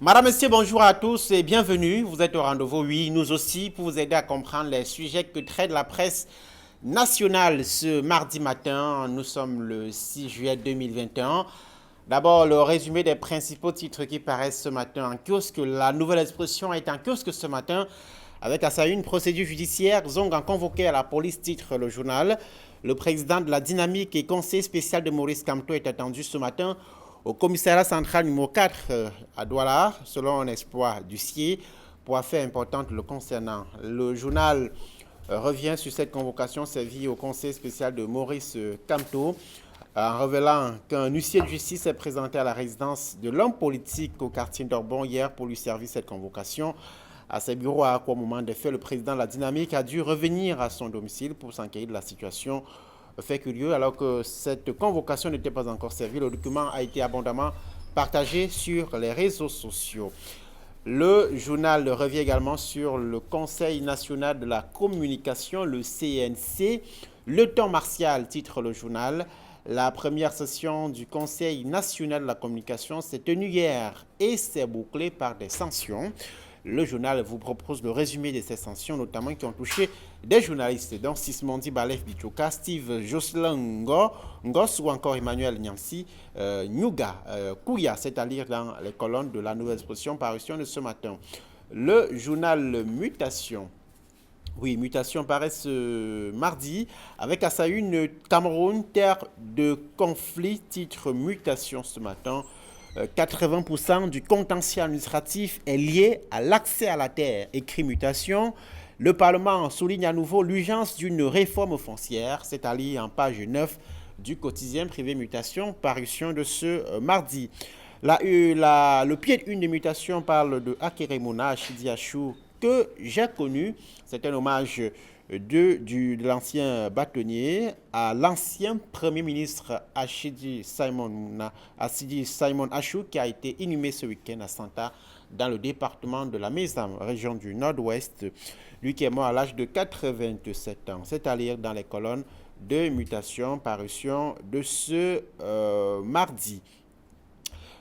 Madame, Monsieur, bonjour à tous et bienvenue. Vous êtes au rendez-vous, oui, nous aussi, pour vous aider à comprendre les sujets que traite la presse nationale ce mardi matin. Nous sommes le 6 juillet 2021. D'abord, le résumé des principaux titres qui paraissent ce matin en kiosque. La nouvelle expression est en kiosque ce matin avec à sa une procédure judiciaire. Zong a convoqué à la police, titre le journal. Le président de la Dynamique et conseiller spécial de Maurice Kamto est attendu ce matin au commissariat central numéro 4 à Douala, selon un exploit du CIE, pour affaires importantes le concernant. Le journal revient sur cette convocation servie au conseil spécial de Maurice Kamto, en révélant qu'un huissier de justice est présenté à la résidence de l'homme politique au quartier d'Orbon hier pour lui servir cette convocation. À ses bureaux, à quoi moment des faits, le président de la Dynamique a dû revenir à son domicile pour s'enquérir de la situation. Fait curieux, alors que cette convocation n'était pas encore servie, le document a été abondamment partagé sur les réseaux sociaux. Le journal revient également sur le Conseil national de la communication, le CNC. Le temps martial, titre le journal. La première session du Conseil national de la communication s'est tenue hier et s'est bouclée par des sanctions. Le journal vous propose le résumé de ces sanctions, notamment qui ont touché des journalistes, dont Sismondi Balef Bichoka, Steve Jocelyn Ngos ou encore Emmanuel Nyamsi Nyuga Kouya, c'est-à-dire dans les colonnes de la nouvelle expression parution de ce matin. Le journal Mutation. Oui, Mutation paraît ce mardi avec à sa une Cameroun, terre de conflit, titre Mutation ce matin. 80% du contentieux administratif est lié à l'accès à la terre. Écrit Mutation, le Parlement souligne à nouveau l'urgence d'une réforme foncière, c'est-à-dire en page 9 du quotidien privé Mutation, parution de ce mardi. Le pied de une des Mutations parle de Akeremona Achidi Achou, que j'ai connu. C'est un hommage de l'ancien bâtonnier à l'ancien Premier ministre Achidi Simon Achou, qui a été inhumé ce week-end à Santa, dans le département de la Mézam, région du Nord-Ouest. Lui qui est mort à l'âge de 87 ans. C'est à lire dans les colonnes de Mutation, parution de ce mardi.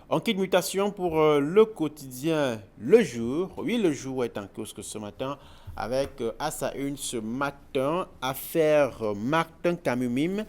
En quitte Mutation pour le quotidien Le Jour. Oui, Le Jour est en kiosque ce matin avec à sa une ce matin affaire Martin Kamumim.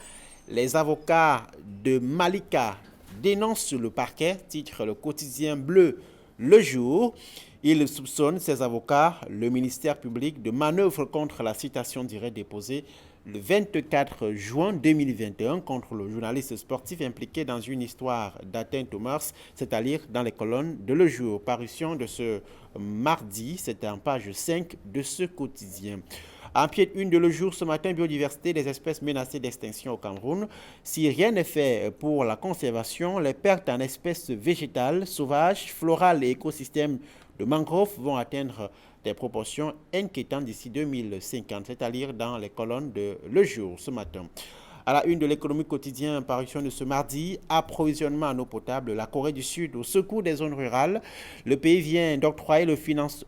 Les avocats de Malika dénoncent le parquet, titre le quotidien bleu Le Jour. Ils soupçonnent ces avocats, le ministère public, de manœuvre contre la citation directe déposée le 24 juin 2021 contre le journaliste sportif impliqué dans une histoire d'atteinte aux mœurs, c'est-à-dire dans les colonnes de Le Jour. Parution de ce mardi, c'était en page 5 de ce quotidien. En pied de une de Le Jour ce matin, biodiversité des espèces menacées d'extinction au Cameroun. Si rien n'est fait pour la conservation, les pertes en espèces végétales, sauvages, florales et écosystèmes de mangroves vont atteindre des proportions inquiétantes d'ici 2050, c'est-à-dire dans les colonnes de Le Jour ce matin. À la une de l'économie quotidienne, parution de ce mardi, approvisionnement en eau potable, la Corée du Sud au secours des zones rurales. Le pays vient d'octroyer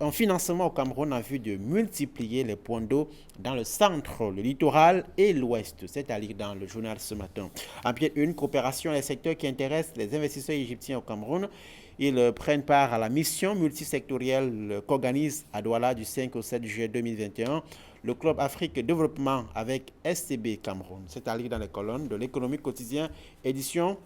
un financement au Cameroun en vue de multiplier les points d'eau dans le centre, le littoral et l'ouest. C'est à lire dans le journal ce matin. En pied une coopération des secteurs qui intéressent les investisseurs égyptiens au Cameroun. Ils prennent part à la mission multisectorielle qu'organise à Douala du 5 au 7 juillet 2021 le Club Afrique Développement avec SCB Cameroun. C'est à lire dans les colonnes de l'économie quotidien, édition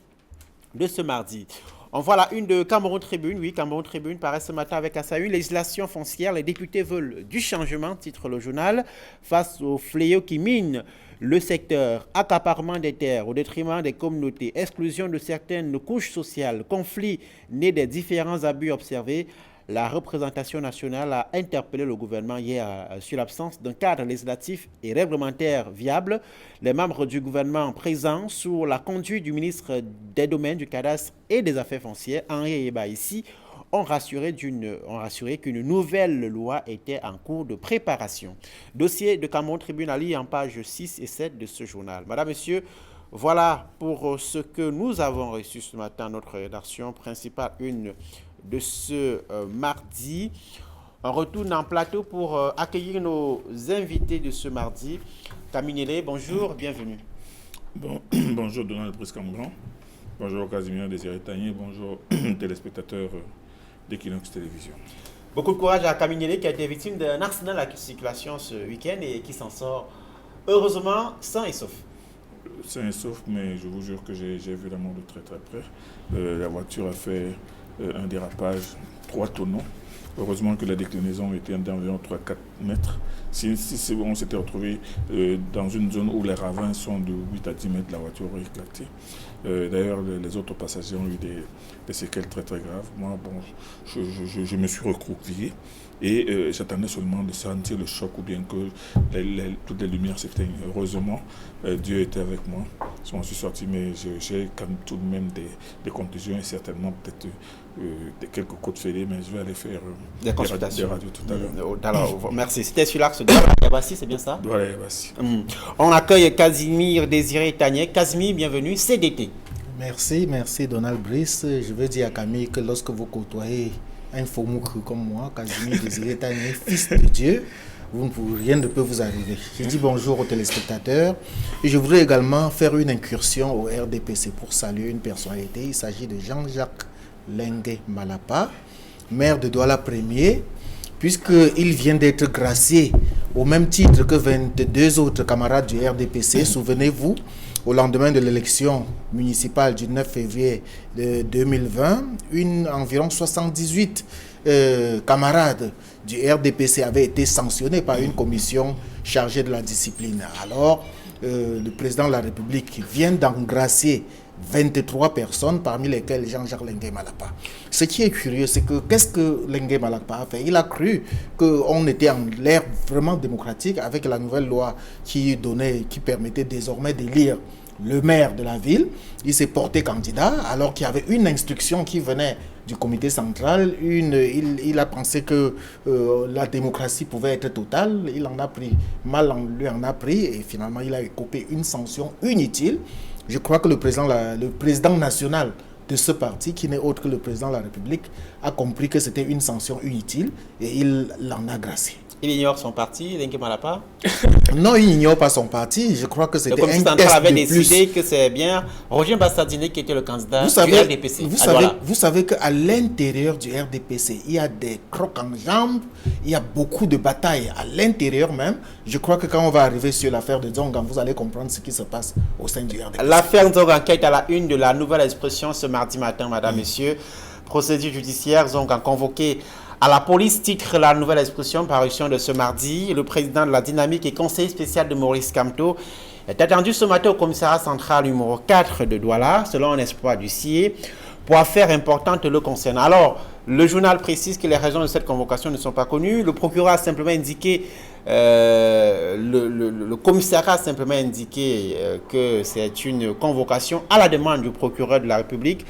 de ce mardi. On voit la une de Cameroun Tribune. Oui, Cameroun Tribune paraît ce matin avec à sa une législation foncière. Les députés veulent du changement, titre le journal, face au fléau qui mine le secteur, accaparement des terres au détriment des communautés, exclusion de certaines couches sociales, conflits nés des différents abus observés. La représentation nationale a interpellé le gouvernement hier sur l'absence d'un cadre législatif et réglementaire viable. Les membres du gouvernement présents sous la conduite du ministre des Domaines, du Cadastre et des Affaires foncières, Henri Ebaïssi, ont rassuré qu'une nouvelle loi était en cours de préparation. Dossier de Cameroun Tribune à lire en pages 6 et 7 de ce journal. Madame, Monsieur, voilà pour ce que nous avons reçu ce matin, notre rédaction principale, une de ce mardi. On retourne en plateau pour accueillir nos invités de ce mardi. Caminele, bonjour, bienvenue. Bonjour Donald Brice Cameron, bonjour Casimir Désiré Tagné, bonjour téléspectateurs d'Equinox Télévision. Beaucoup de courage à Camille Nélé qui a été victime d'un accident de la circulation ce week-end et qui s'en sort heureusement sain et sauf. Sain et sauf, mais je vous jure que j'ai vu la mort de très très près. La voiture a fait un dérapage 3 tonneaux. Heureusement que la déclinaison était d'environ 3-4 mètres. Si on s'était retrouvé dans une zone où les ravins sont de 8 à 10 mètres, la voiture aurait éclaté. D'ailleurs, les autres passagers ont eu des séquelles très très graves. Moi, je me suis recroquevillé et j'attendais seulement de sentir le choc ou bien que toutes les lumières s'éteignent. Heureusement, Dieu était avec moi. Je m'en suis sorti, mais j'ai quand même tout de même des contusions et certainement peut-être quelques côtes fêlées, mais je vais aller faire des consultations. Des radios tout à l'heure. Alors, merci. C'était sur l'axe Douala Yabassi, c'est bien ça? Douala Yabassi. On accueille Casimir Désiré Tanier. Casimir, bienvenue, CDT. Merci Donald Brice. Je veux dire à Camille que lorsque vous côtoyez un faux cru comme moi, Casimir Désiré Tanier, fils de Dieu, rien ne peut vous arriver. Je dis bonjour aux téléspectateurs et je voudrais également faire une incursion au RDPC pour saluer une personnalité. Il s'agit de Jean-Jacques Lengue Malapa, maire de Douala 1er, puisqu'il vient d'être gracié au même titre que 22 autres camarades du RDPC. Souvenez-vous, au lendemain de l'élection municipale du 9 février 2020, environ 78 camarades du RDPC avaient été sanctionnés par une commission chargée de la discipline. Alors, le président de la République vient d'engracier 23 personnes, parmi lesquelles Jean-Jacques Lengue Malapa. Ce qui est curieux, c'est que qu'est-ce que Lengue Malapa a fait? Il a cru qu'on était en l'ère vraiment démocratique avec la nouvelle loi qui permettait désormais d'élire le maire de la ville. Il s'est porté candidat alors qu'il y avait une instruction qui venait du comité central. Il a pensé que la démocratie pouvait être totale. Il en a pris, mal lui en a pris et finalement il a écopé une sanction inutile. Je crois que le président national de ce parti, qui n'est autre que le président de la République, a compris que c'était une sanction inutile et il l'en a gracié. Il ignore son parti, Lengue Malapa? Non, il n'ignore pas son parti. Je crois que c'était un test de plus. Le comité central avait décidé que c'est bien Roger Bassadiné qui était le candidat du RDPC. Vous savez qu'à l'intérieur du RDPC, il y a des crocs en jambes, il y a beaucoup de batailles à l'intérieur même. Je crois que quand on va arriver sur l'affaire de Zongan, vous allez comprendre ce qui se passe au sein du RDPC. L'affaire Zongan qui est à la une de la Nouvelle Expression ce mardi matin, madame, messieurs. Procédure judiciaire, Zongan convoqué à la police, titre la Nouvelle Expression, parution de ce mardi. Le président de la Dynamique et conseiller spécial de Maurice Kamto est attendu ce matin au commissariat central numéro 4 de Douala, selon un espoir d'huissier, pour affaires importantes le concernant. Alors, le journal précise que les raisons de cette convocation ne sont pas connues. Le procureur a simplement indiqué, le commissariat a simplement indiqué que c'est une convocation à la demande du procureur de la République,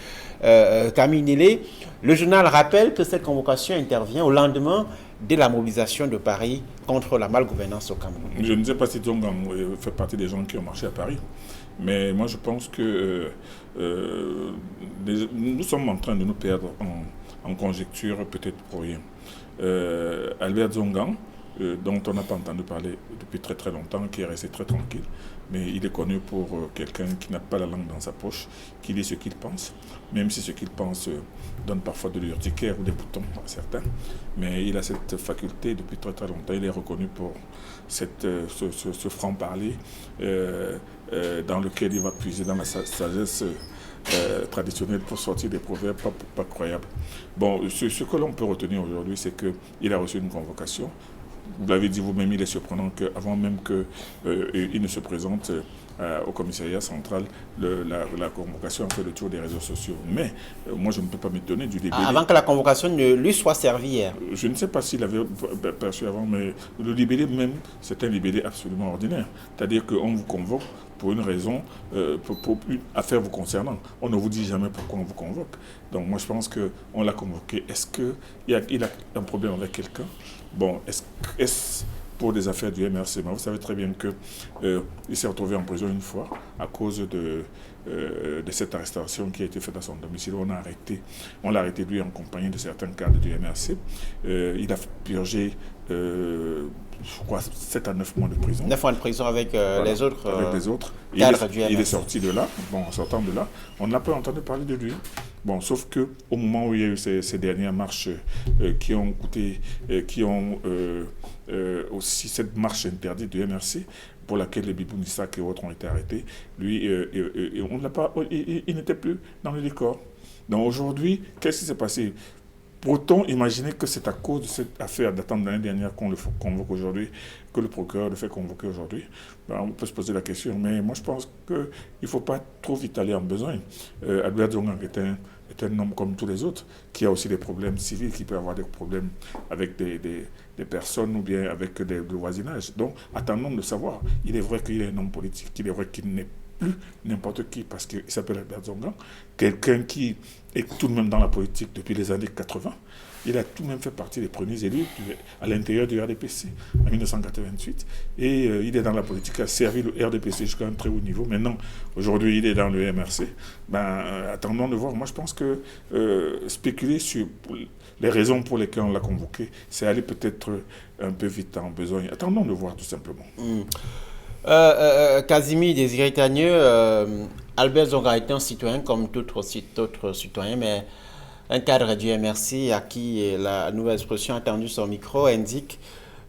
Camille Nélé. Le journal rappelle que cette convocation intervient au lendemain de la mobilisation de Paris contre la malgouvernance au Cameroun. Je ne sais pas si Zongan fait partie des gens qui ont marché à Paris, mais moi je pense que nous sommes en train de nous perdre en conjecture, peut-être pour rien. Albert Zongan, dont on n'a pas entendu parler depuis très très longtemps, qui est resté très tranquille, mais il est connu pour quelqu'un qui n'a pas la langue dans sa poche, qui dit ce qu'il pense, même si ce qu'il pense donne parfois de l'urticaire ou des boutons à certains, mais il a cette faculté depuis très très longtemps. Il est reconnu pour ce franc-parler dans lequel il va puiser dans la sagesse traditionnelle pour sortir des proverbes pas croyables. Bon, ce que l'on peut retenir aujourd'hui, c'est qu'il a reçu une convocation. Vous l'avez dit vous-même, il est surprenant qu'avant même qu'il ne se présente au commissariat central, la convocation a fait le tour des réseaux sociaux. Mais moi, je ne peux pas m'étonner du libellé. Avant que la convocation ne lui soit servie hier. Je ne sais pas s'il avait perçu avant, mais le libellé même, c'est un libellé absolument ordinaire. C'est-à-dire qu'on vous convoque pour une raison, pour une affaire vous concernant. On ne vous dit jamais pourquoi on vous convoque. Donc moi, je pense qu'on l'a convoqué. Est-ce qu'il a un problème avec quelqu'un? Bon, est-ce pour des affaires du MRC? Vous savez très bien qu'il s'est retrouvé en prison une fois à cause de cette arrestation qui a été faite à son domicile. On l'a arrêté lui en compagnie de certains cadres du MRC. Il a purgé, je crois, 7 à 9 mois de prison. 9 mois de prison avec les autres. Avec les autres. Cadres du MRC. Il est sorti de là. Bon, en sortant de là, on n'a pas entendu parler de lui. Bon, sauf qu'au moment où il y a eu ces dernières marches qui ont coûté, aussi cette marche interdite du MRC, pour laquelle les Bibou Nissak et autres ont été arrêtés, lui, on l'a pas, il n'était plus dans le décor. Donc aujourd'hui, qu'est-ce qui s'est passé? Peut-on imaginer que c'est à cause de cette affaire datant de l'année dernière qu'on le convoque aujourd'hui, que le procureur le fait convoquer aujourd'hui? Ben, on peut se poser la question, mais moi je pense qu'il ne faut pas trop vite aller en besogne. Albert Zongang est un homme comme tous les autres, qui a aussi des problèmes civils, qui peut avoir des problèmes avec des personnes ou bien avec le voisinage. Donc attendons de savoir. Il est vrai qu'il est un homme politique, il est vrai qu'il n'est plus n'importe qui parce qu'il s'appelle Albert Zongang, quelqu'un qui est tout de même dans la politique depuis les années 80. Il a tout de même fait partie des premiers élus à l'intérieur du RDPC en 1988. Et il est dans la politique, a servi le RDPC jusqu'à un très haut niveau. Maintenant, aujourd'hui, il est dans le MRC. Attendons de voir. Moi, je pense que spéculer sur les raisons pour lesquelles on l'a convoqué, c'est aller peut-être un peu vite en besogne. Attendons de voir tout simplement. Casimir Désiré Tagneux, Albert Zongang est un citoyen comme tout autre citoyen, mais un cadre du MRC à qui la nouvelle expression a tendu son micro indique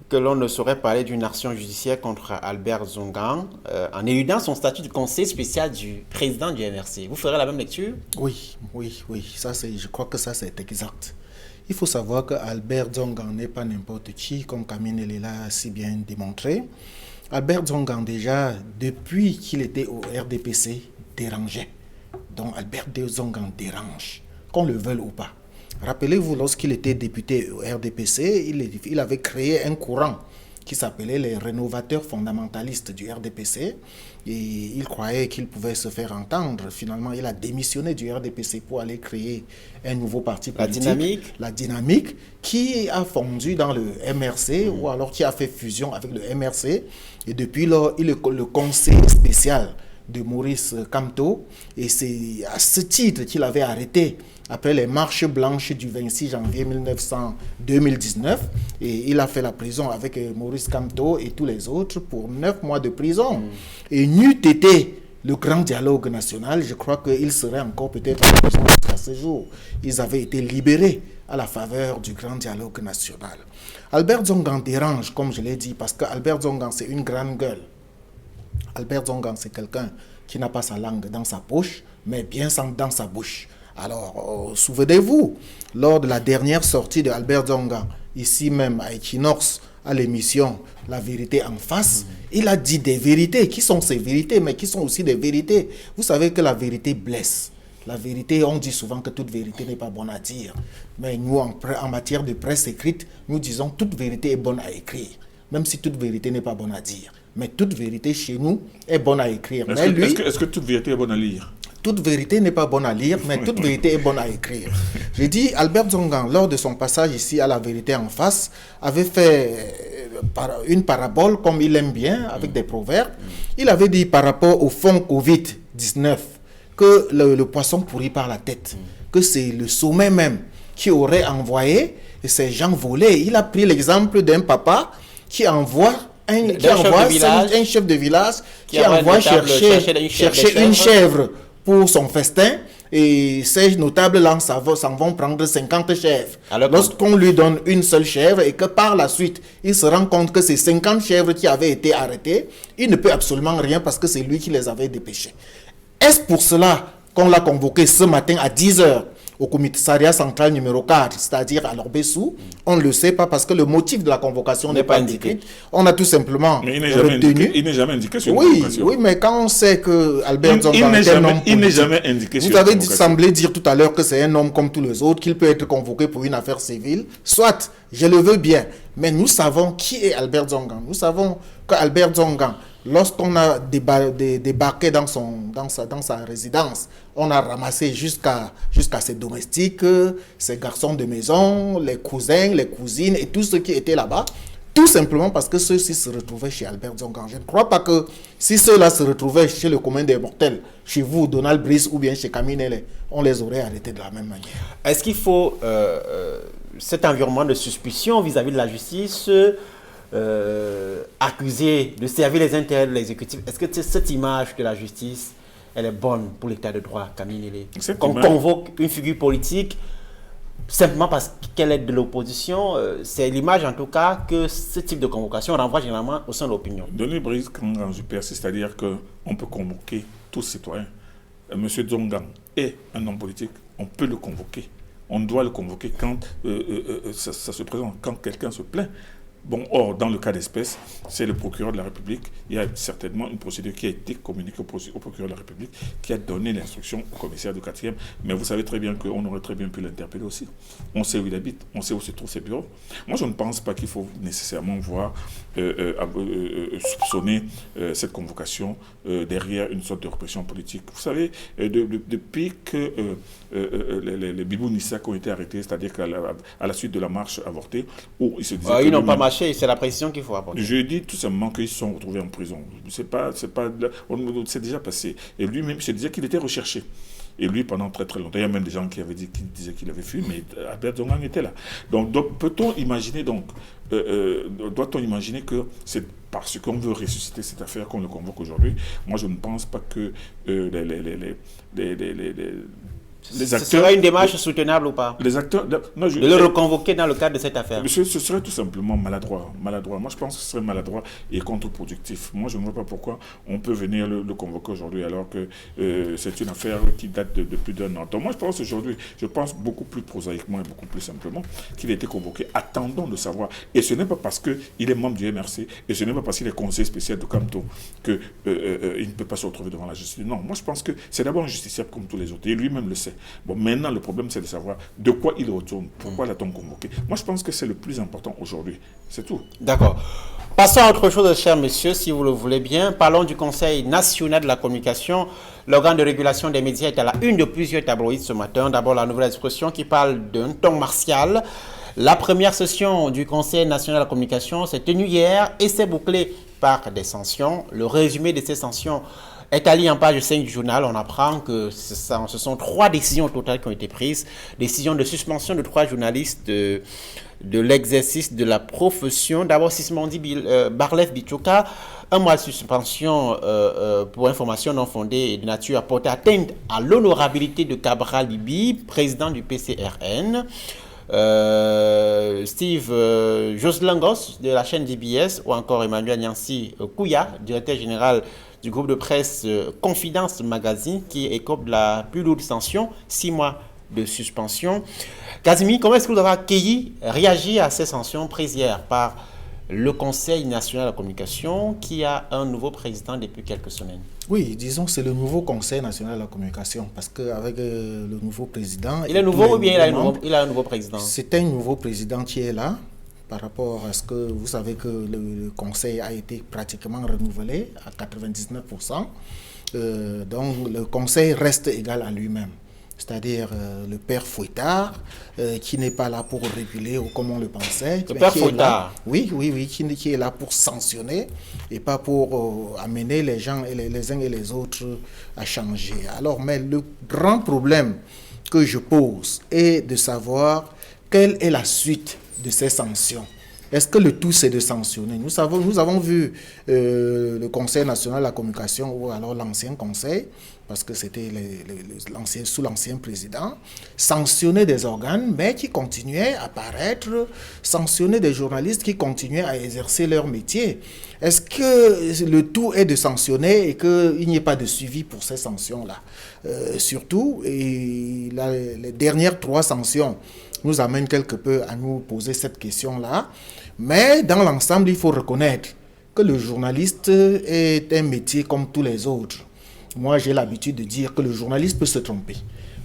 que l'on ne saurait parler d'une action judiciaire contre Albert Zongang en éludant son statut de conseiller spécial du président du MRC. Vous ferez la même lecture? Oui. Je crois que ça, c'est exact. Il faut savoir que Albert Zongang n'est pas n'importe qui, comme Camille l'a si bien démontré. Albert Zongang, déjà, depuis qu'il était au RDPC, dérangeait. Donc, Albert Zongang dérange, qu'on le veuille ou pas. Rappelez-vous, lorsqu'il était député au RDPC, il avait créé un courant qui s'appelait les rénovateurs fondamentalistes du RDPC. Et il croyait qu'il pouvait se faire entendre. Finalement, il a démissionné du RDPC pour aller créer un nouveau parti politique. La Dynamique, qui a fondu dans le MRC, ou alors qui a fait fusion avec le MRC. Et depuis lors, il est le conseiller spécial de Maurice Kamto. Et c'est à ce titre qu'il avait arrêté après les marches blanches du 26 janvier 2019. Et il a fait la prison avec Maurice Kamto et tous les autres pour 9 mois de prison. Et n'eût été le grand dialogue national, je crois qu'il serait encore peut-être en prison jusqu'à ce jour. Ils avaient été libérés à la faveur du grand dialogue national. Albert Zongang dérange, comme je l'ai dit, parce qu'Albert Zongang, c'est une grande gueule. Albert Zongang, c'est quelqu'un qui n'a pas sa langue dans sa poche, mais bien dans sa bouche. Alors, souvenez-vous, lors de la dernière sortie de Albert Zongang, ici même à Equinox, à l'émission La Vérité en face, il a dit des vérités. Qui sont ces vérités, mais qui sont aussi des vérités? Vous savez que la vérité blesse. La vérité, on dit souvent que toute vérité n'est pas bonne à dire. Mais nous, en matière de presse écrite, nous disons toute vérité est bonne à écrire. Même si toute vérité n'est pas bonne à dire. Mais toute vérité chez nous est bonne à écrire. Est-ce que toute vérité est bonne à lire? Toute vérité n'est pas bonne à lire, mais toute vérité est bonne à écrire. J'ai dit, Albert Zongang, lors de son passage ici à La Vérité en face, avait fait une parabole, comme il aime bien, avec des proverbes. Il avait dit par rapport au fonds Covid-19, que le poisson pourrit par la tête, que c'est le sommet même qui aurait envoyé ces gens volés. Il a pris l'exemple d'un papa qui envoie un chef de village qui envoie chercher une chèvre pour son festin, et ces notables-là s'en vont prendre 50 chèvres. Lorsqu'on lui donne une seule chèvre et que par la suite, il se rend compte que ces 50 chèvres qui avaient été arrêtées, il ne peut absolument rien parce que c'est lui qui les avait dépêchées. Est-ce pour cela qu'on l'a convoqué ce matin à 10h au commissariat central numéro 4, c'est-à-dire à l'Orbessou? On ne le sait pas parce que le motif de la convocation n'est pas indiqué. On a tout simplement retenu. Il n'est jamais indiqué sur la convocation. Oui, mais quand on sait que Albert Zongang est un homme politique, il n'est jamais indiqué sur la convocation. Vous avez semblé dire tout à l'heure que c'est un homme comme tous les autres, qu'il peut être convoqué pour une affaire civile. Soit, je le veux bien, mais nous savons qui est Albert Zongang. Nous savons qu'Albert Zongang, lorsqu'on a débarqué dans sa résidence, on a ramassé jusqu'à ses domestiques, ses garçons de maison, les cousins, les cousines et tous ceux qui étaient là-bas, tout simplement parce que ceux-ci se retrouvaient chez Albert Zongang. Je ne crois pas que si ceux-là se retrouvaient chez le commun des mortels, chez vous, Donald Brice ou bien chez Camille Nele, on les aurait arrêtés de la même manière. Est-ce qu'il faut cet environnement de suspicion vis-à-vis de la justice accusé de servir les intérêts de l'exécutif? Est-ce que cette image de la justice elle est bonne pour l'état de droit, Camille Nélé. Exactement. Qu'on convoque une figure politique simplement parce qu'elle est de l'opposition, c'est l'image en tout cas que ce type de convocation renvoie généralement au sein de l'opinion. Denis Brice, quand je persiste, c'est-à-dire qu'on peut convoquer tous citoyens. Monsieur Zongang est un homme politique, on peut le convoquer. On doit le convoquer quand ça se présente, quand quelqu'un se plaint. Bon, or, dans le cas d'espèce, c'est le procureur de la République. Il y a certainement une procédure qui a été communiquée au procureur de la République, qui a donné l'instruction au commissaire du 4e. Mais vous savez très bien qu'on aurait très bien pu l'interpeller aussi. On sait où il habite, on sait où se trouvent ses bureaux. Moi, je ne pense pas qu'il faut nécessairement voir soupçonner cette convocation derrière une sorte de répression politique. Vous savez, depuis que les Bibou Nissak ont été arrêtés, c'est-à-dire qu'à la suite de la marche avortée, où ils se disaient ils n'ont pas marché, c'est la précision qu'il faut apporter. Je dis tout simplement qu'ils sont retrouvés en prison. C'est déjà passé. Et lui-même se disait qu'il était recherché. Et lui, pendant très très longtemps, il y a même des gens qui disaient qu'il avait fui, mais Albert Zongang était là. Donc peut-on imaginer, doit-on imaginer que c'est parce qu'on veut ressusciter cette affaire qu'on le convoque aujourd'hui? Moi, je ne pense pas que les acteurs... Ce serait une démarche soutenable ou pas? Les acteurs... de le reconvoquer dans le cadre de cette affaire. Ce serait tout simplement maladroit. Moi, je pense que ce serait maladroit et contre-productif. Moi, je ne vois pas pourquoi on peut venir le convoquer aujourd'hui alors que c'est une affaire qui date de plus d'un an. Donc moi, je pense beaucoup plus prosaïquement et beaucoup plus simplement qu'il a été convoqué. Attendons de savoir. Et ce n'est pas parce qu'il est membre du MRC et ce n'est pas parce qu'il est conseiller spécial de Camto qu'il ne peut pas se retrouver devant la justice. Non, moi, je pense que c'est d'abord un justiciable comme tous les autres. Et lui-même le sait. Bon, maintenant, le problème, c'est de savoir de quoi il retourne, pourquoi l'a-t-on convoqué. Moi, je pense que c'est le plus important aujourd'hui. C'est tout. D'accord. Passons à autre chose, cher monsieur, si vous le voulez bien. Parlons du Conseil national de la communication. L'organe de régulation des médias est à la une de plusieurs tabloïds ce matin. D'abord, la Nouvelle Expression qui parle d'un ton martial. La première session du Conseil national de la communication s'est tenue hier et s'est bouclée par des sanctions. Le résumé de ces sanctions est allé en page 5 du journal. On apprend que ce sont 3 décisions totales qui ont été prises. Décision de suspension de 3 journalistes de l'exercice de la profession. D'abord, Sismondi Barlef Bichoka, 1 mois de suspension pour information non fondée et de nature à porter atteinte à l'honorabilité de Cabral Libi, président du PCRN. Steve Joslangos de la chaîne DBS ou encore Emmanuel Nancy Kouya, directeur général du groupe de presse Confidence Magazine, qui écope de la plus lourde sanction, 6 mois de suspension. Casimir, comment est-ce que vous avez réagi à ces sanctions prises hier par le Conseil national de la communication qui a un nouveau président depuis quelques semaines? Oui, disons que c'est le nouveau Conseil national de la communication parce qu'avec le nouveau président... Il est nouveau ou bien il a un nouveau président? C'est un nouveau président qui est là par rapport à ce que vous savez que le Conseil a été pratiquement renouvelé à 99%. Donc le Conseil reste égal à lui-même. C'est-à-dire le père Fouettard, qui n'est pas là pour réguler comme on le pensait. Le père Fouettard? Oui, qui est là pour sanctionner et pas pour amener les gens, les uns et les autres à changer. Alors, mais le grand problème que je pose est de savoir quelle est la suite de ces sanctions. Est-ce que le tout, c'est de sanctionner? Nous avons vu le Conseil national de la communication, ou alors l'ancien Conseil, parce que c'était sous l'ancien président, sanctionner des organes, mais qui continuaient à paraître, sanctionner des journalistes qui continuaient à exercer leur métier. Est-ce que le tout est de sanctionner et qu'il n'y ait pas de suivi pour ces sanctions-là? Surtout, et les dernières 3 sanctions nous amènent quelque peu à nous poser cette question-là. Mais dans l'ensemble, il faut reconnaître que le journaliste est un métier comme tous les autres. Moi, j'ai l'habitude de dire que le journaliste peut se tromper.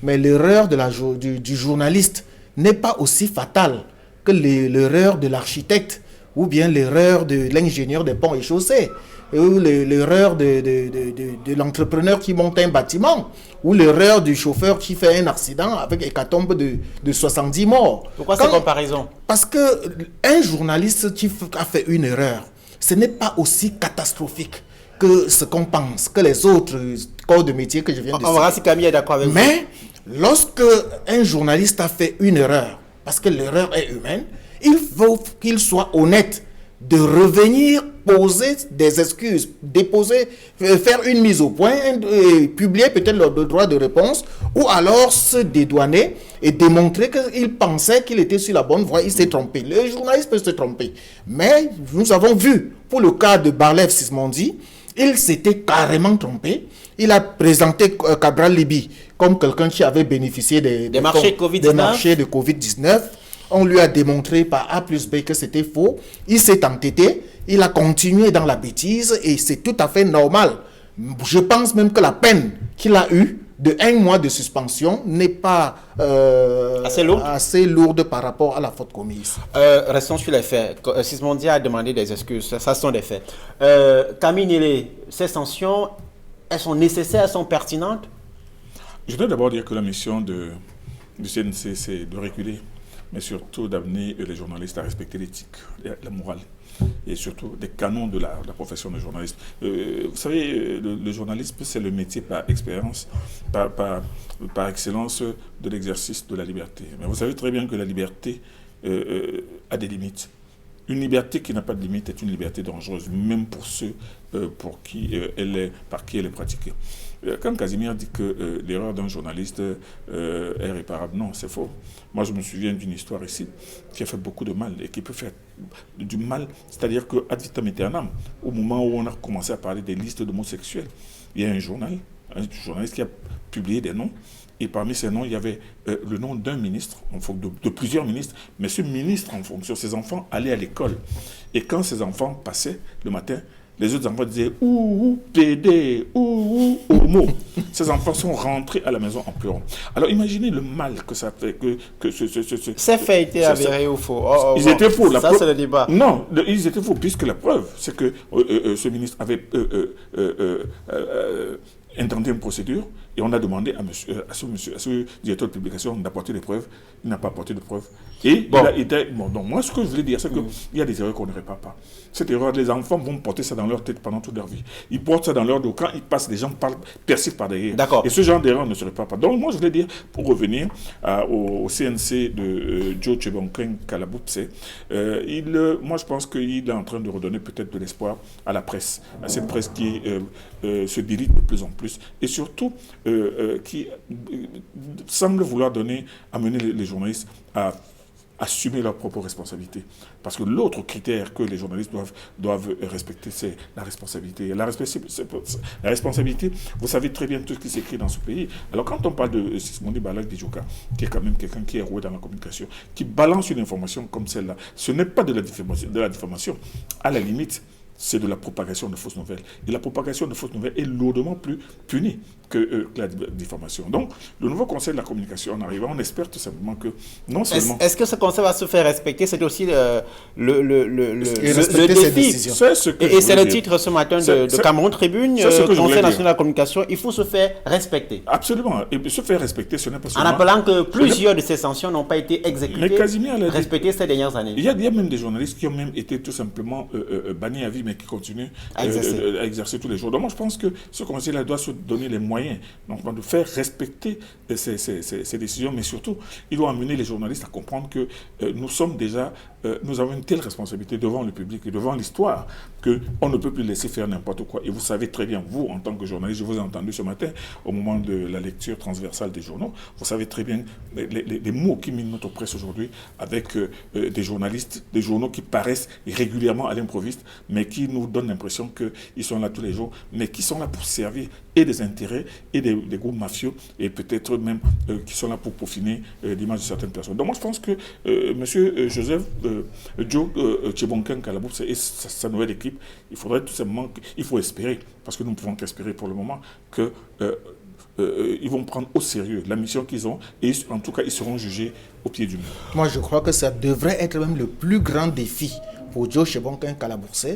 Mais l'erreur du journaliste n'est pas aussi fatale que l'erreur de l'architecte ou bien l'erreur de l'ingénieur des ponts et chaussées, ou l'erreur de l'entrepreneur qui monte un bâtiment, ou l'erreur du chauffeur qui fait un accident avec hécatombe de 70 morts. Pourquoi cette comparaison? Parce qu'un journaliste qui a fait une erreur, ce n'est pas aussi catastrophique que ce qu'on pense, que les autres corps de métier que je viens de citer. On verra si Camille est d'accord avec vous. Mais lorsque un journaliste a fait une erreur, parce que l'erreur est humaine, il faut qu'il soit honnête de revenir poser des excuses, déposer, faire une mise au point, publier peut-être leur droit de réponse, ou alors se dédouaner et démontrer qu'il pensait qu'il était sur la bonne voie, il s'est trompé. Le journaliste peut se tromper. Mais nous avons vu, pour le cas de Barlev Sismondi, il s'était carrément trompé. Il a présenté Cabral Libi comme quelqu'un qui avait bénéficié des marchés de Covid-19. On lui a démontré par A plus B que c'était faux. Il s'est entêté. Il a continué dans la bêtise et c'est tout à fait normal. Je pense même que la peine qu'il a eue de 1 mois de suspension n'est pas assez lourde par rapport à la faute commise. Restons sur les faits. Sismondi a demandé des excuses. Ça sont des faits. Camille Nélé, ces sanctions, elles sont nécessaires, elles sont pertinentes? Je voudrais d'abord dire que la mission du CNC, c'est de réguler, mais surtout d'amener les journalistes à respecter l'éthique, la morale, et surtout des canons de la profession de journaliste. Vous savez, le journalisme, c'est le métier par expérience, par excellence de l'exercice de la liberté. Mais vous savez très bien que la liberté a des limites. Une liberté qui n'a pas de limite est une liberté dangereuse, même pour ceux par qui elle est pratiquée. Quand Casimir dit que l'erreur d'un journaliste est réparable, non, c'est faux. Moi, je me souviens d'une histoire ici qui a fait beaucoup de mal et qui peut faire du mal, c'est-à-dire que ad vitam aeternam, au moment où on a commencé à parler des listes d'homosexuels, il y a un journaliste qui a publié des noms. Et parmi ces noms, il y avait le nom d'un ministre, de plusieurs ministres. Mais ce ministre, en fonction, ses enfants allaient à l'école. Et quand ces enfants passaient le matin, les autres enfants disaient « Ouh, PD, ouh, homo ». Ces enfants sont rentrés à la maison en pleurant. Alors imaginez le mal que ça fait. Ces faits étaient avérés ou faux? Ils étaient faux. Ça, c'est le débat. Non, ils étaient faux, puisque la preuve, c'est que ce ministre avait intenté une procédure et on a demandé à ce directeur de publication d'apporter des preuves. Il n'a pas apporté de preuves. Et il a été... Bon, donc moi, ce que je voulais dire, c'est qu'il y a des erreurs qu'on ne répare pas. Cette erreur, les enfants vont porter ça dans leur tête pendant toute leur vie. Ils portent ça dans leur dos. Quand ils passent, les gens persistent par derrière. D'accord. Et ce genre d'erreur ne se répare pas. Donc moi, je voulais dire, pour revenir au CNC de Joe Chebonken Kalabutse, moi, je pense qu'il est en train de redonner peut-être de l'espoir à la presse, à cette presse qui se délite de plus en plus. Et surtout, qui semble vouloir amener les journalistes à assumer leurs propres responsabilités. Parce que l'autre critère que les journalistes doivent respecter, c'est la responsabilité. La responsabilité, vous savez très bien tout ce qui s'écrit dans ce pays. Alors quand on parle de Sismondi Balak Dijoka, qui est quand même quelqu'un qui est roué dans la communication, qui balance une information comme celle-là, ce n'est pas de la diffamation. À la limite, c'est de la propagation de fausses nouvelles. Et la propagation de fausses nouvelles est lourdement plus punie que la diffamation. Donc, le nouveau conseil de la communication, en arrivant, on espère tout simplement que non seulement... Est-ce que ce conseil va se faire respecter? C'est aussi le défi. Et c'est le titre ce matin de Cameroun Tribune, Conseil national de la communication, il faut se faire respecter. Absolument. Et se faire respecter, ce n'est pas seulement... En appelant que plusieurs de ces sanctions n'ont pas été exécutées, respectées ces dernières années. Il y a même des journalistes qui ont même été tout simplement bannis à vie, mais qui continuent à exercer tous les jours. Donc moi, je pense que ce conseil-là doit se donner les moyens donc, de faire respecter ces décisions, mais surtout, il doit amener les journalistes à comprendre que nous avons une telle responsabilité devant le public et devant l'histoire qu'on ne peut plus laisser faire n'importe quoi. Et vous savez très bien, vous, en tant que journaliste, je vous ai entendu ce matin, au moment de la lecture transversale des journaux, vous savez très bien les mots qui minent notre presse aujourd'hui avec des journalistes, des journaux qui paraissent régulièrement à l'improviste, mais qui nous donnent l'impression qu'ils sont là tous les jours, mais qui sont là pour servir et des intérêts et des groupes mafieux, et peut-être même qui sont là pour peaufiner l'image de certaines personnes. Donc moi, je pense que M. Joseph Joe Chebonken Kalabutse et sa nouvelle équipe, il faudrait tout simplement, il faut espérer, parce que nous ne pouvons qu'espérer pour le moment, que ils vont prendre au sérieux la mission qu'ils ont, et en tout cas, ils seront jugés au pied du mur. Moi, je crois que ça devrait être même le plus grand défi pour Joe Chebonken Kalabutse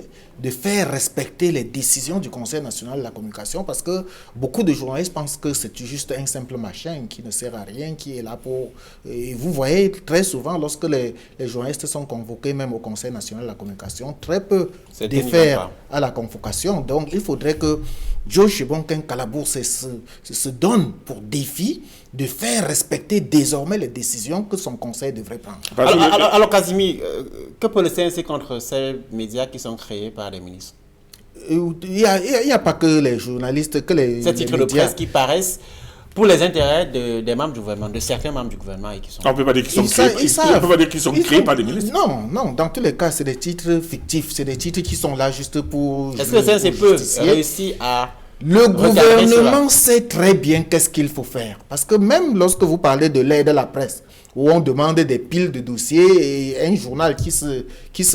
de faire respecter les décisions du Conseil national de la communication, parce que beaucoup de journalistes pensent que c'est juste un simple machin qui ne sert à rien, qui est là pour... Et vous voyez très souvent, lorsque les journalistes sont convoqués même au Conseil national de la communication, très peu défèrent à la convocation. Donc il faudrait que Joe Chebonken Kalabutse se donne pour défi de faire respecter désormais les décisions que son conseil devrait prendre. Alors Casimir, que peut le CNC contre contre ces médias qui sont créés par les ministres? Il n'y a pas que les journalistes, que les Ces titres les de médias. presse qui paraissent pour les intérêts des membres du gouvernement, de certains membres du gouvernement et qui sont... On ne peut pas dire qu'ils sont Ils créés, savent. on peut pas dire qu'ils sont créés par des ministres. Non, dans tous les cas, c'est des titres fictifs, c'est des titres qui sont là juste pour... Est-ce que le CNC peut justifier. réussir à... Le regarder gouvernement cela? sait très bien qu'est-ce qu'il faut faire. Parce que même lorsque vous parlez de l'aide à la presse, où on demande des piles de dossiers et un journal qui se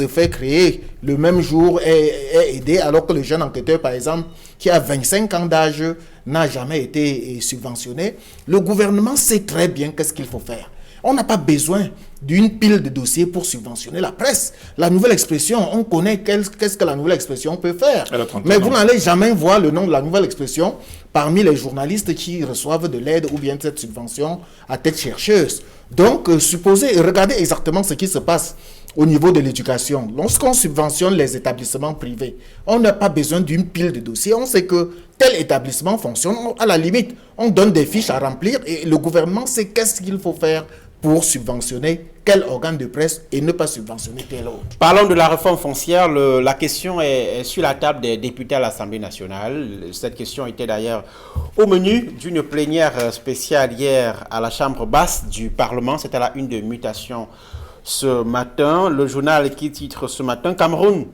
fait créer le même jour est aidé, alors que le jeune enquêteur, par exemple, qui a 25 ans d'âge, n'a jamais été subventionné, le gouvernement sait très bien qu'est-ce qu'il faut faire. On n'a pas besoin d'une pile de dossiers pour subventionner la presse. La Nouvelle Expression, on connaît qu'est-ce que la Nouvelle Expression peut faire. Mais vous n'allez jamais voir le nom de la Nouvelle Expression parmi les journalistes qui reçoivent de l'aide ou bien de cette subvention à tête chercheuse. Donc, regardez exactement ce qui se passe au niveau de l'éducation. Lorsqu'on subventionne les établissements privés, on n'a pas besoin d'une pile de dossiers. On sait que tel établissement fonctionne. À la limite, on donne des fiches à remplir et le gouvernement sait qu'est-ce qu'il faut faire pour subventionner quel organe de presse et ne pas subventionner tel autre. Parlons de la réforme foncière. La question est sur la table des députés à l'Assemblée nationale. Cette question était d'ailleurs au menu d'une plénière spéciale hier à la Chambre basse du Parlement. C'était la une de Mutation ce matin. Le journal qui titre ce matin Cameroun,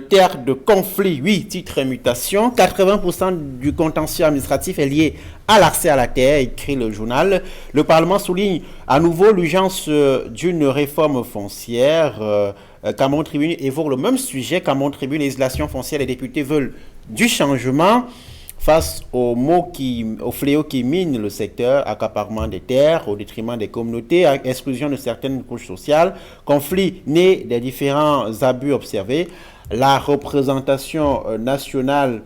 terre de conflit, oui, titre Mutation. 80% du contentieux administratif est lié à l'accès à la terre, écrit le journal. Le Parlement souligne à nouveau l'urgence d'une réforme foncière. Cameroun Tribune évoque le même sujet. Cameroun Tribune, législation foncière, les députés veulent du changement. Face aux fléaux qui minent le secteur, accaparement des terres au détriment des communautés, exclusion de certaines couches sociales, conflit né des différents abus observés, la représentation nationale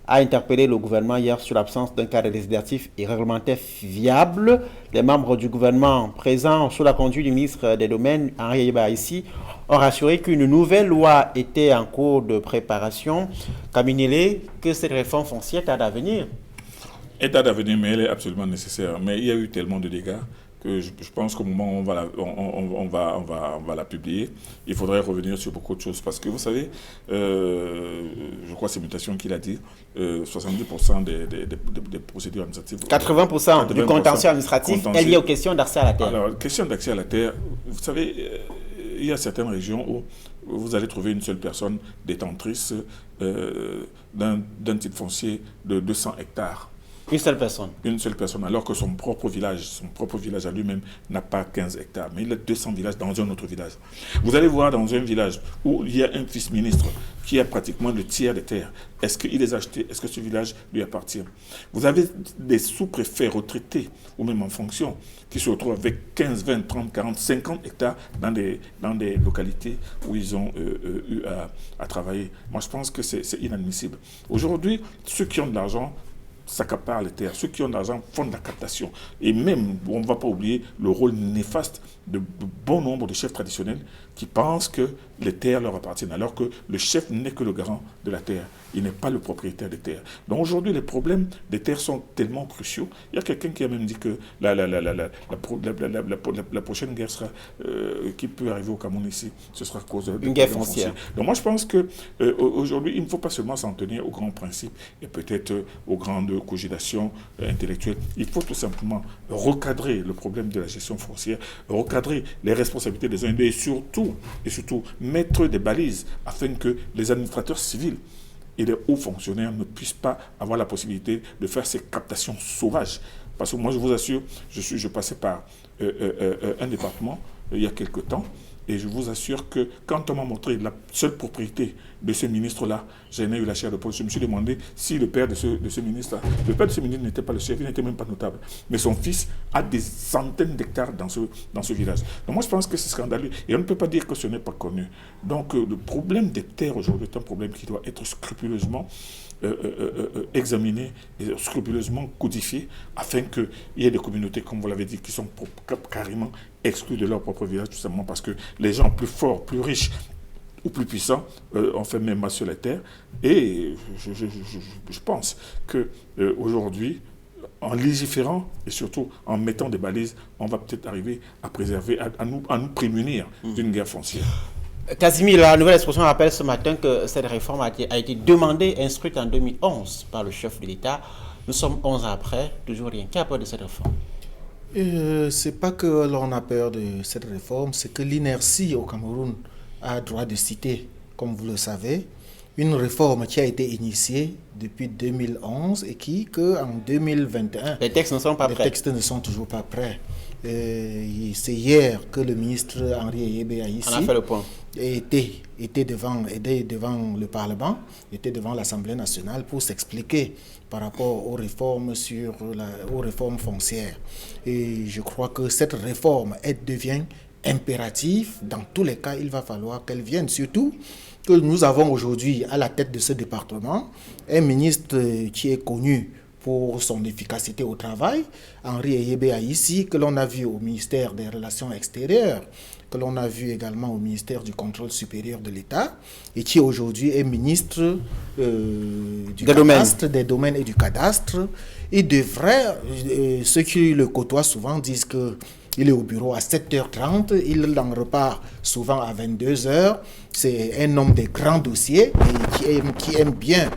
a interpellé le gouvernement hier sur l'absence d'un cadre législatif et réglementaire viable. Les membres du gouvernement présents sous la conduite du ministre des Domaines, Henri Ici, ont rassuré qu'une nouvelle loi était en cours de préparation. Caminele, que cette réforme foncière a d'avenir. Elle a d'avenir, mais elle est absolument nécessaire. Mais il y a eu tellement de dégâts que je pense qu'au moment où on va la publier, il faudrait revenir sur beaucoup de choses. Parce que vous savez, je crois que c'est Mutation qui l'a dit, 70% des procédures administratives... 80% du contentieux administratif est lié aux questions d'accès à la terre. Alors, question d'accès à la terre, vous savez, il y a certaines régions où vous allez trouver une seule personne détentrice d'un titre foncier de 200 hectares. Une seule personne. Une seule personne, alors que son propre village à lui-même n'a pas 15 hectares, mais il a 200 villages dans un autre village. Vous allez voir dans un village où il y a un vice-ministre qui a pratiquement le tiers des terres. Est-ce qu'il les a achetées? Est-ce que ce village lui appartient? Vous avez des sous-préfets retraités, ou même en fonction, qui se retrouvent avec 15, 20, 30, 40, 50 hectares dans des localités où ils ont eu à travailler. Moi, je pense que c'est inadmissible. Aujourd'hui, ceux qui ont de l'argent s'accaparent les terres. Ceux qui ont de l'argent font de la captation. Et même, on ne va pas oublier le rôle néfaste de bon nombre de chefs traditionnels qui pensent que les terres leur appartiennent, alors que le chef n'est que le garant de la terre. Il n'est pas le propriétaire des terres. Donc aujourd'hui, les problèmes des terres sont tellement cruciaux. Il y a quelqu'un qui a même dit que la prochaine guerre sera, qui peut arriver au Cameroun ici, ce sera à cause de une guerre foncière. Donc moi, je pense qu'aujourd'hui, il ne faut pas seulement s'en tenir aux grands principes et peut-être aux grandes cogitations intellectuelles. Il faut tout simplement recadrer le problème de la gestion foncière, recadrer les responsabilités des uns et des autres, et surtout mettre des balises afin que les administrateurs civils et les hauts fonctionnaires ne puissent pas avoir la possibilité de faire ces captations sauvages. Parce que moi, je vous assure, je passais par un département il y a quelque temps, et je vous assure que quand on m'a montré la seule propriété de ce ministre-là, j'ai eu la chair de poule. Je me suis demandé si le père de ce ministre-là, le père de ce ministre n'était pas le chef, il n'était même pas notable. Mais son fils a des centaines d'hectares dans ce village. Donc moi, je pense que c'est scandaleux. Et on ne peut pas dire que ce n'est pas connu. Donc le problème des terres aujourd'hui est un problème qui doit être scrupuleusement examiné et scrupuleusement codifié afin qu'il y ait des communautés, comme vous l'avez dit, qui sont carrément exclues de leur propre village, tout simplement parce que les gens plus forts, plus riches ou plus puissants ont fait même masse sur la terre. Et je pense qu'aujourd'hui, en légiférant et surtout en mettant des balises, on va peut-être arriver à préserver, à nous prémunir d'une guerre foncière. Casimir, la nouvelle expression rappelle ce matin que cette réforme a été demandée, instruite en 2011 par le chef de l'État. Nous sommes 11 ans après, toujours rien. Qui a peur de cette réforme? C'est pas que l'on a peur de cette réforme, c'est que l'inertie au Cameroun a droit de citer, comme vous le savez, une réforme qui a été initiée depuis 2011 et qu'en 2021, les textes ne sont pas prêts. Les textes ne sont toujours pas prêts. C'est hier que le ministre Henri Eyebe Aïssi a fait le point. était devant le Parlement, était devant l'Assemblée nationale pour s'expliquer par rapport aux réformes aux réformes foncières. Et je crois que cette réforme, elle devient impérative. Dans tous les cas, il va falloir qu'elle vienne. Surtout que nous avons aujourd'hui à la tête de ce département un ministre qui est connu pour son efficacité au travail, Henri Eyebe Aïssi, que l'on a vu au ministère des Relations extérieures, que l'on a vu également au ministère du Contrôle supérieur de l'État, et qui aujourd'hui est ministre des domaines et du cadastre. Il devrait, ceux qui le côtoient souvent disent qu'il est au bureau à 7h30, il en repart souvent à 22h. C'est un homme des grands dossiers et qui aime bien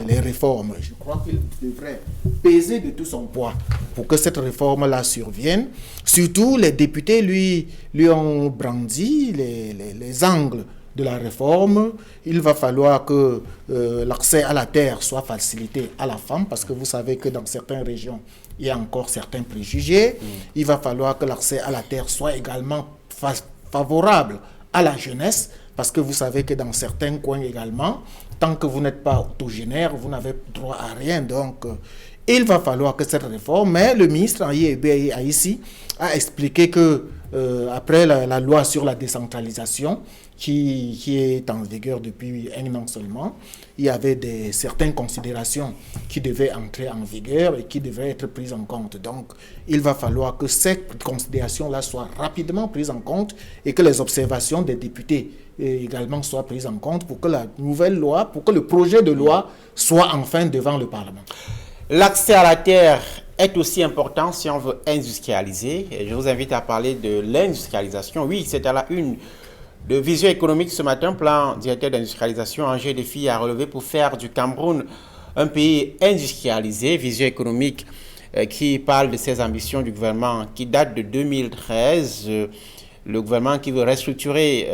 les réformes. Je crois qu'il devrait peser de tout son poids pour que cette réforme-là survienne. Surtout, les députés lui ont brandi les angles de la réforme. Il va falloir que l'accès à la terre soit facilité à la femme, parce que vous savez que dans certaines régions, il y a encore certains préjugés. Il va falloir que l'accès à la terre soit également favorable à la jeunesse, parce que vous savez que dans certains coins également, tant que vous n'êtes pas octogénaire, vous n'avez droit à rien. Donc, il va falloir que cette réforme, mais le ministre Henri Eyebe Aïssi a expliqué que après la loi sur la décentralisation, qui est en vigueur depuis 1 an seulement, il y avait certaines considérations qui devaient entrer en vigueur et qui devaient être prises en compte. Donc, il va falloir que ces considérations-là soient rapidement prises en compte et que les observations des députés également soient prises en compte pour que la nouvelle loi, pour que le projet de loi soit enfin devant le Parlement. L'accès à la terre est aussi important si on veut industrialiser. Et je vous invite à parler de l'industrialisation. Oui, c'est à la une de Vision économique ce matin, plan directeur d'industrialisation, enjeux et défis à relever pour faire du Cameroun un pays industrialisé. Vision économique qui parle de ses ambitions du gouvernement qui date de 2013. Le gouvernement qui veut restructurer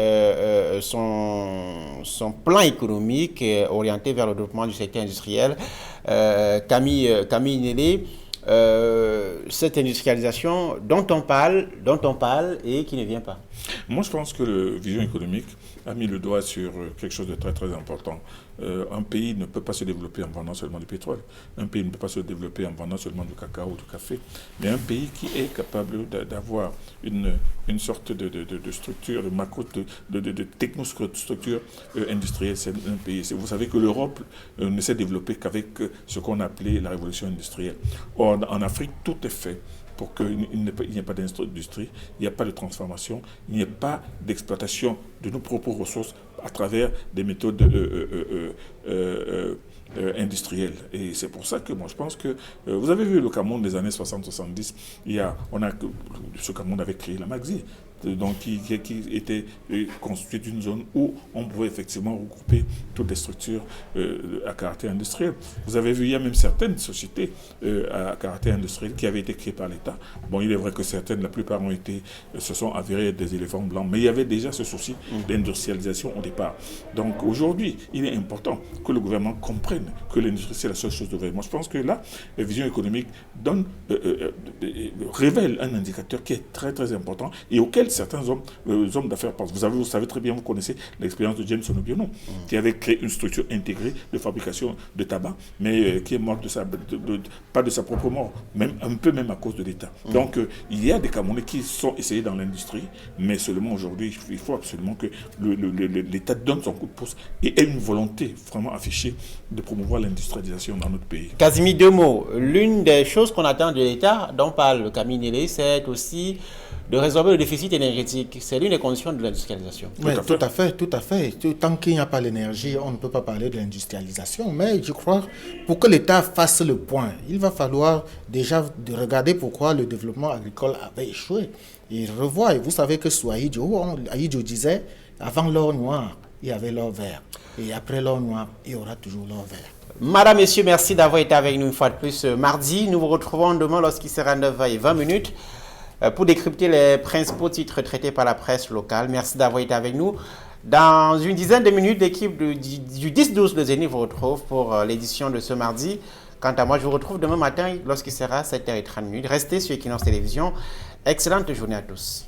son plan économique orienté vers le développement du secteur industriel. Camille Nélé, cette industrialisation dont on parle et qui ne vient pas. Moi, je pense que le Vision économique a mis le doigt sur quelque chose de très très important. Un pays ne peut pas se développer en vendant seulement du pétrole. Un pays ne peut pas se développer en vendant seulement du cacao ou du café. Mais un pays qui est capable d'avoir une sorte de structure, de macro, de technostructure industrielle, c'est un pays. Vous savez que l'Europe ne s'est développée qu'avec ce qu'on appelait la révolution industrielle. Or, en Afrique, tout est fait pour qu'il n'y ait pas d'industrie, il n'y a pas de transformation, il n'y ait pas d'exploitation de nos propres ressources à travers des méthodes industrielles. Et c'est pour ça que moi je pense que vous avez vu le Cameroun des années 60-70, ce Cameroun avait créé la Maxi, donc qui était constituée d'une zone où on pouvait effectivement regrouper toutes les structures à caractère industriel. Vous avez vu, il y a même certaines sociétés à caractère industriel qui avaient été créées par l'État. Bon, il est vrai que la plupart se sont avérées des éléphants blancs, mais il y avait déjà ce souci d'industrialisation au départ. Donc aujourd'hui, il est important que le gouvernement comprenne que l'industrie, c'est la seule chose de vrai. Moi, je pense que là, la vision économique révèle un indicateur qui est très très important et auquel certains hommes d'affaires pensent. Vous savez très bien, vous connaissez l'expérience de James Onobiono, qui avait créé une structure intégrée de fabrication de tabac, mais qui est morte pas de sa propre mort, un peu même à cause de l'État. Donc, il y a des Camerounais qui sont essayés dans l'industrie, mais seulement aujourd'hui, il faut absolument que l'État donne son coup de pouce et ait une volonté vraiment affichée de promouvoir l'industrialisation dans notre pays. Casimir, 2 mots. L'une des choses qu'on attend de l'État, dont parle Camille Nélé, c'est aussi de résorber le déficit énergétique. C'est l'une des conditions de l'industrialisation. Oui, tout à fait. Tant qu'il n'y a pas l'énergie, on ne peut pas parler de l'industrialisation. Mais je crois, pour que l'État fasse le point, il va falloir déjà regarder pourquoi le développement agricole avait échoué. Et revoir. Et vous savez que sous Ahidjo disait, avant l'or noir, il y avait l'or vert. Et après l'or noir, il y aura toujours l'or vert. Madame, Messieurs, merci d'avoir été avec nous une fois de plus mardi. Nous vous retrouvons demain lorsqu'il sera 9h20 pour décrypter les principaux titres traités par la presse locale. Merci d'avoir été avec nous. Dans une dizaine de minutes, l'équipe du 10-12 de Zénith vous retrouve pour l'édition de ce mardi. Quant à moi, je vous retrouve demain matin lorsqu'il sera 7h30. Restez sur Equinox Télévision. Excellente journée à tous.